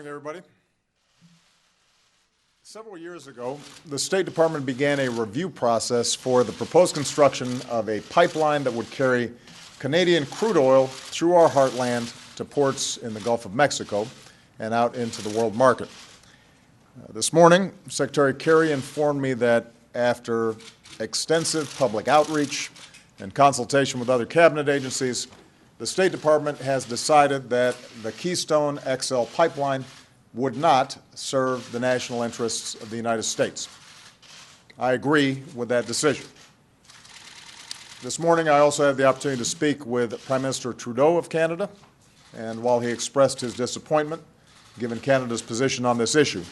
morning, everybody. Several years ago, the State Department began a review process for the proposed construction of a pipeline that would carry Canadian crude oil through our heartland to ports in the Gulf of Mexico and out into the world market. This morning, Secretary Kerry informed me that after extensive public outreach and consultation with other cabinet agencies, the State Department has decided that the Keystone XL pipeline would not serve the national interests of the United States. I agree with that decision. This morning, I also had the opportunity to speak with Prime Minister Trudeau of Canada, and while he expressed his disappointment given Canada's position on this issue,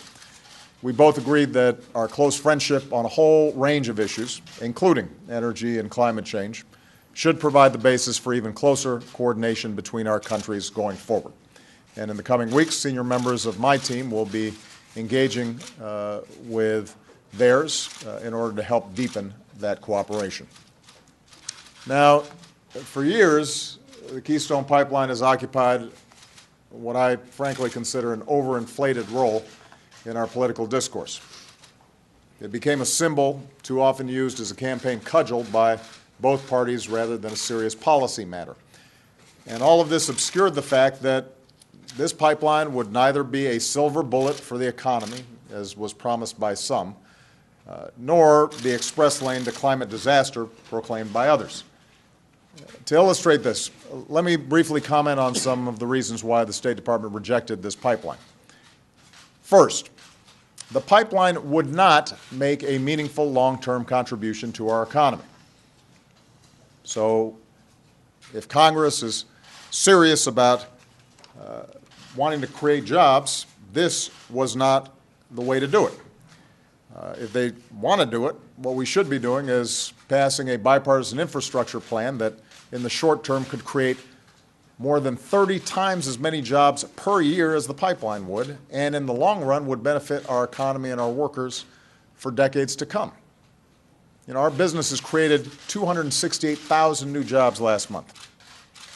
we both agreed that our close friendship on a whole range of issues, including energy and climate change, should provide the basis for even closer coordination between our countries going forward. And in the coming weeks, senior members of my team will be engaging with theirs in order to help deepen that cooperation. Now, for years, the Keystone Pipeline has occupied what I frankly consider an overinflated role in our political discourse. It became a symbol too often used as a campaign cudgel by both parties rather than a serious policy matter. And all of this obscured the fact that this pipeline would neither be a silver bullet for the economy, as was promised by some, nor the express lane to climate disaster proclaimed by others. To illustrate this, let me briefly comment on some of the reasons why the State Department rejected this pipeline. First, the pipeline would not make a meaningful long-term contribution to our economy. So if Congress is serious about wanting to create jobs, this was not the way to do it. If they want to do it, what we should be doing is passing a bipartisan infrastructure plan that in the short term could create more than 30 times as many jobs per year as the pipeline would, and in the long run would benefit our economy and our workers for decades to come. You know, our business has created 268,000 new jobs last month.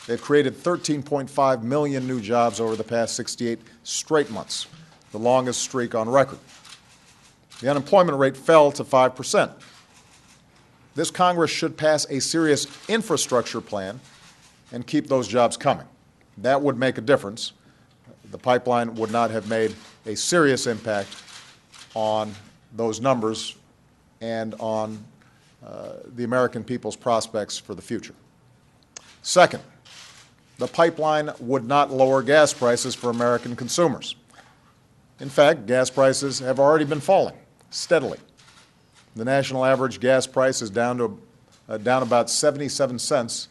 They've created 13.5 million new jobs over the past 68 straight months, the longest streak on record. The unemployment rate fell to 5%. This Congress should pass a serious infrastructure plan and keep those jobs coming. That would make a difference. The pipeline would not have made a serious impact on those numbers and on the American people's prospects for the future. Second, the pipeline would not lower gas prices for American consumers. In fact, gas prices have already been falling steadily. The national average gas price is down about 77 cents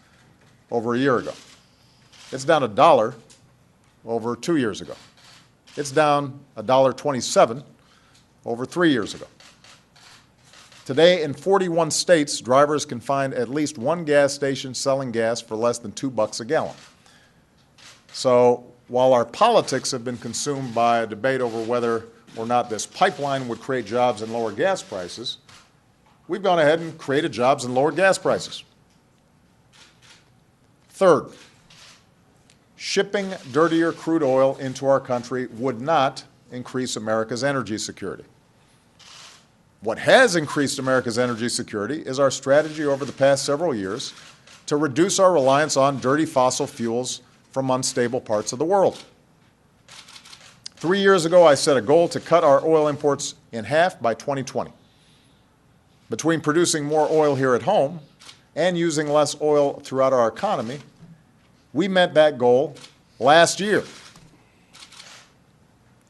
over a year ago. It's down $1 over 2 years ago. It's down $1.27 over 3 years ago. Today, in 41 states, drivers can find at least one gas station selling gas for less than $2 a gallon. So while our politics have been consumed by a debate over whether or not this pipeline would create jobs and lower gas prices, we've gone ahead and created jobs and lowered gas prices. Third, shipping dirtier crude oil into our country would not increase America's energy security. What has increased America's energy security is our strategy over the past several years to reduce our reliance on dirty fossil fuels from unstable parts of the world. 3 years ago, I set a goal to cut our oil imports in half by 2020. Between producing more oil here at home and using less oil throughout our economy, we met that goal last year,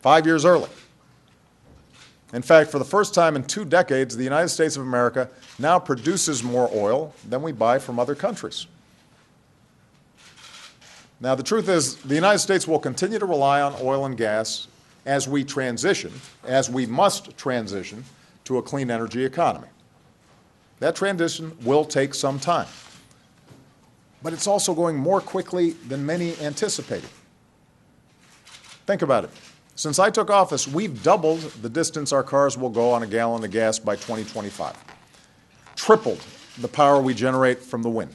5 years early. In fact, for the first time in 2 decades, the United States of America now produces more oil than we buy from other countries. Now, the truth is, the United States will continue to rely on oil and gas as we must transition to a clean energy economy. That transition will take some time, but it's also going more quickly than many anticipated. Think about it. Since I took office, we've doubled the distance our cars will go on a gallon of gas by 2025, tripled the power we generate from the wind,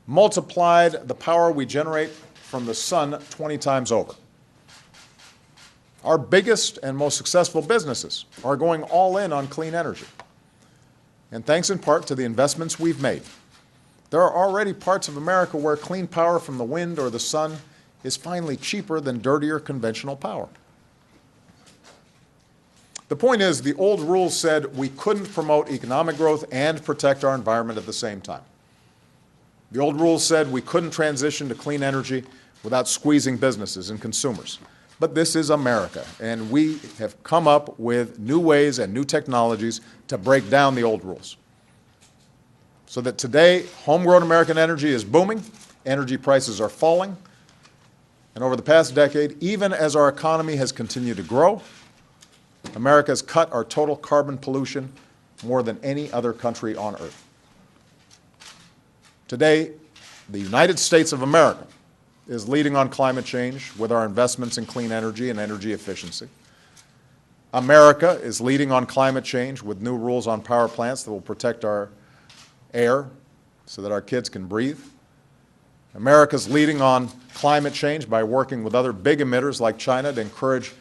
multiplied the power we generate from the sun 20 times over. Our biggest and most successful businesses are going all in on clean energy. And thanks in part to the investments we've made, there are already parts of America where clean power from the wind or the sun is finally cheaper than dirtier conventional power. The point is, the old rules said we couldn't promote economic growth and protect our environment at the same time. The old rules said we couldn't transition to clean energy without squeezing businesses and consumers. But this is America, and we have come up with new ways and new technologies to break down the old rules. So that today, homegrown American energy is booming, energy prices are falling, and over the past decade, even as our economy has continued to grow, America has cut our total carbon pollution more than any other country on earth. Today, the United States of America is leading on climate change with our investments in clean energy and energy efficiency. America is leading on climate change with new rules on power plants that will protect our air so that our kids can breathe. America's leading on climate change by working with other big emitters like China to encourage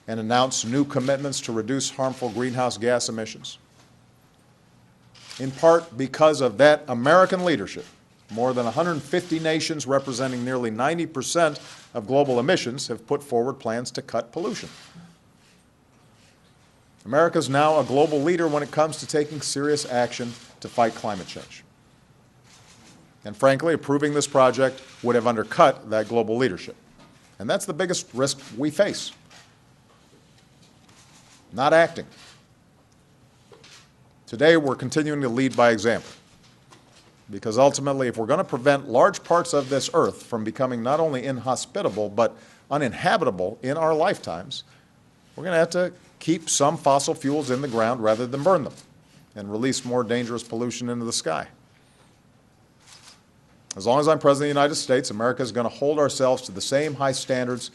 and announce new commitments to reduce harmful greenhouse gas emissions. In part because of that American leadership, more than 150 nations representing nearly 90% of global emissions have put forward plans to cut pollution. America is now a global leader when it comes to taking serious action to fight climate change. And frankly, approving this project would have undercut that global leadership. And that's the biggest risk we face. Not acting. Today, we're continuing to lead by example. Because ultimately, if we're going to prevent large parts of this earth from becoming not only inhospitable, but uninhabitable in our lifetimes, we're going to have to keep some fossil fuels in the ground rather than burn them and release more dangerous pollution into the sky. As long as I'm President of the United States, America is going to hold ourselves to the same high standards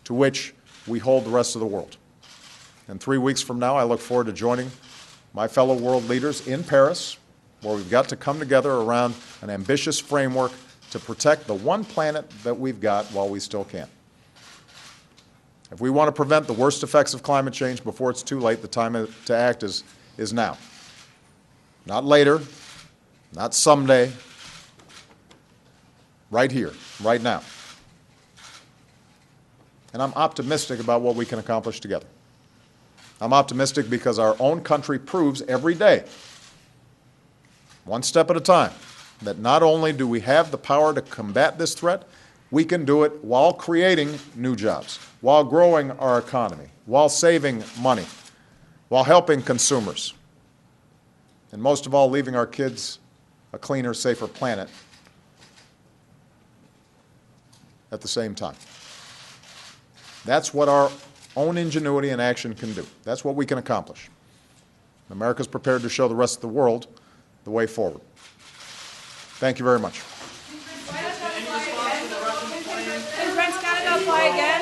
to which we hold the rest of the world. And 3 weeks from now, I look forward to joining my fellow world leaders in Paris, where we've got to come together around an ambitious framework to protect the one planet that we've got while we still can. If we want to prevent the worst effects of climate change before it's too late, the time to act is now. Not later, not someday, right here, right now. And I'm optimistic about what we can accomplish together. I'm optimistic because our own country proves every day, one step at a time, that not only do we have the power to combat this threat, we can do it while creating new jobs, while growing our economy, while saving money, while helping consumers, and most of all, leaving our kids a cleaner, safer planet at the same time. That's what our own ingenuity and action can do. That's what we can accomplish. America's prepared to show the rest of the world the way forward. Thank you very much. Can Canada apply again?